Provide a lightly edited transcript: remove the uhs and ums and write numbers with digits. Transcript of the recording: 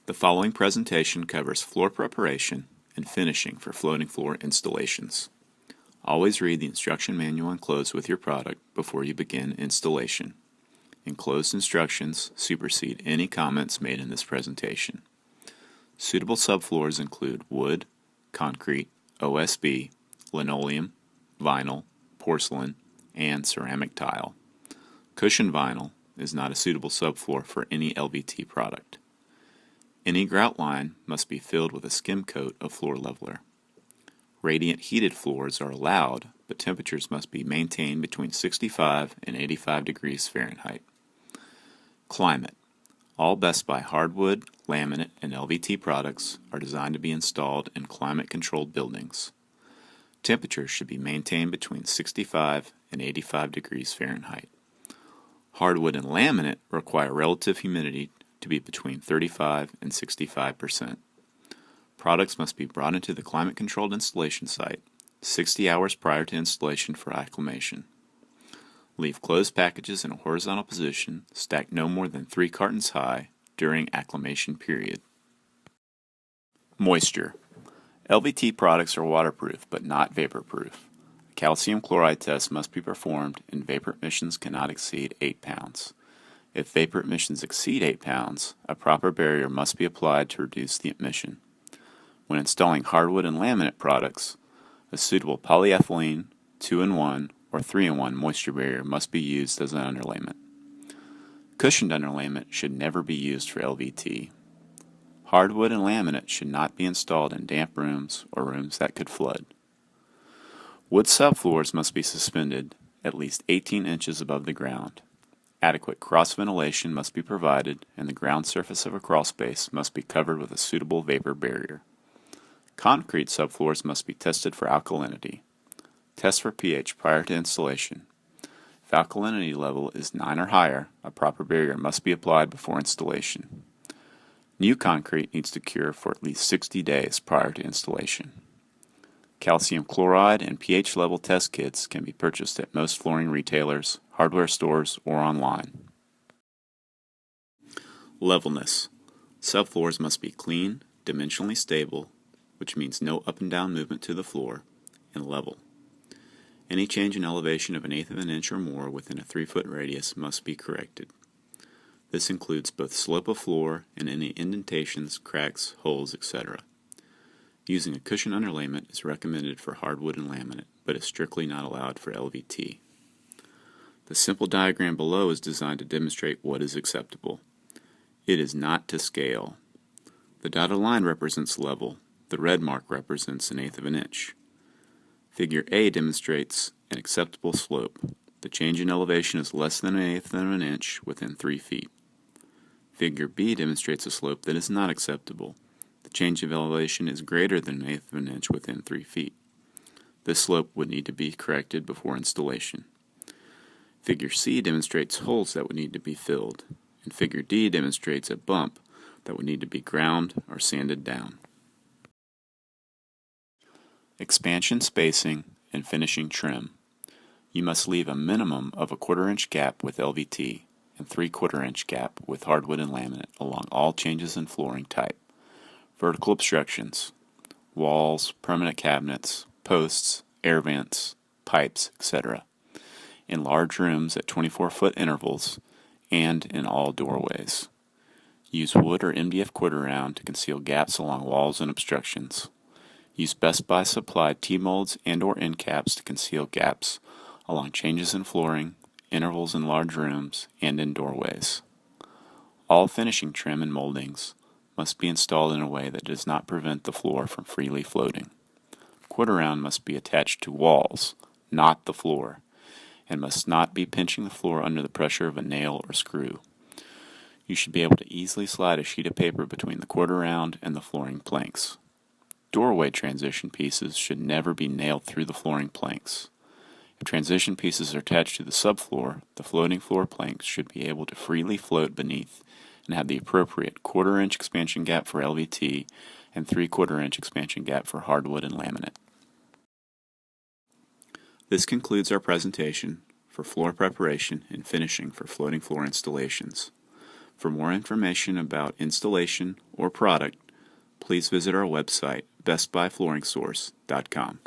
The following presentation covers floor preparation and finishing for floating floor installations. Always read the instruction manual enclosed with your product before you begin installation. Enclosed instructions supersede any comments made in this presentation. Suitable subfloors include wood, concrete, OSB, linoleum, vinyl, porcelain, and ceramic tile. Cushioned vinyl is not a suitable subfloor for any LVT product. Any grout line must be filled with a skim coat of floor leveler. Radiant heated floors are allowed, but temperatures must be maintained between 65 and 85 degrees Fahrenheit. Climate. All Best Buy hardwood, laminate, and LVT products are designed to be installed in climate-controlled buildings. Temperatures should be maintained between 65 and 85 degrees Fahrenheit. Hardwood and laminate require relative humidity to be between 35 and 65%. Products must be brought into the climate-controlled installation site 60 hours prior to installation for acclimation. Leave closed packages in a horizontal position, stacked no more than 3 cartons high during acclimation period. Moisture. LVT products are waterproof but not vaporproof. A calcium chloride test must be performed and vapor emissions cannot exceed 8 pounds. If vapor emissions exceed 8 pounds, a proper barrier must be applied to reduce the emission. When installing hardwood and laminate products, a suitable polyethylene, 2-in-1, or 3-in-1 moisture barrier must be used as an underlayment. Cushioned underlayment should never be used for LVT. Hardwood and laminate should not be installed in damp rooms or rooms that could flood. Wood subfloors must be suspended at least 18 inches above the ground. Adequate cross ventilation must be provided, and the ground surface of a crawl space must be covered with a suitable vapor barrier. Concrete subfloors must be tested for alkalinity. Test for pH prior to installation. If alkalinity level is 9 or higher, a proper barrier must be applied before installation. New concrete needs to cure for at least 60 days prior to installation. Calcium chloride and pH level test kits can be purchased at most flooring retailers, hardware stores, or online. Levelness. Subfloors must be clean, dimensionally stable, which means no up and down movement to the floor, and level. Any change in elevation of 1/8 of an inch or more within a 3-foot radius must be corrected. This includes both slope of floor and any indentations, cracks, holes, etc. Using a cushion underlayment is recommended for hardwood and laminate, but is strictly not allowed for LVT. The simple diagram below is designed to demonstrate what is acceptable. It is not to scale. The dotted line represents level. The red mark represents 1/8 of an inch. Figure A demonstrates an acceptable slope. The change in elevation is less than 1/8 of an inch within 3 feet. Figure B demonstrates a slope that is not acceptable. The change of elevation is greater than 1/8 of an inch within 3 feet. This slope would need to be corrected before installation. Figure C demonstrates holes that would need to be filled, and Figure D demonstrates a bump that would need to be ground or sanded down. Expansion spacing and finishing trim. You must leave a minimum of a 1/4 inch gap with LVT and 3/4 inch gap with hardwood and laminate along all changes in flooring type. Vertical obstructions, walls, permanent cabinets, posts, air vents, pipes, etc. in large rooms at 24-foot intervals and in all doorways. Use wood or MDF quarter round to conceal gaps along walls and obstructions. Use Best Buy supplied T-molds and or end caps to conceal gaps along changes in flooring, intervals in large rooms, and in doorways. All finishing trim and moldings must be installed in a way that does not prevent the floor from freely floating. Quarter round must be attached to walls, not the floor, and must not be pinching the floor under the pressure of a nail or screw. You should be able to easily slide a sheet of paper between the quarter round and the flooring planks. Doorway transition pieces should never be nailed through the flooring planks. If transition pieces are attached to the subfloor, the floating floor planks should be able to freely float beneath and have the appropriate 1/4 inch expansion gap for LVT and 3/4 inch expansion gap for hardwood and laminate. This concludes our presentation for floor preparation and finishing for floating floor installations. For more information about installation or product, please visit our website, bestbuyflooringsource.com.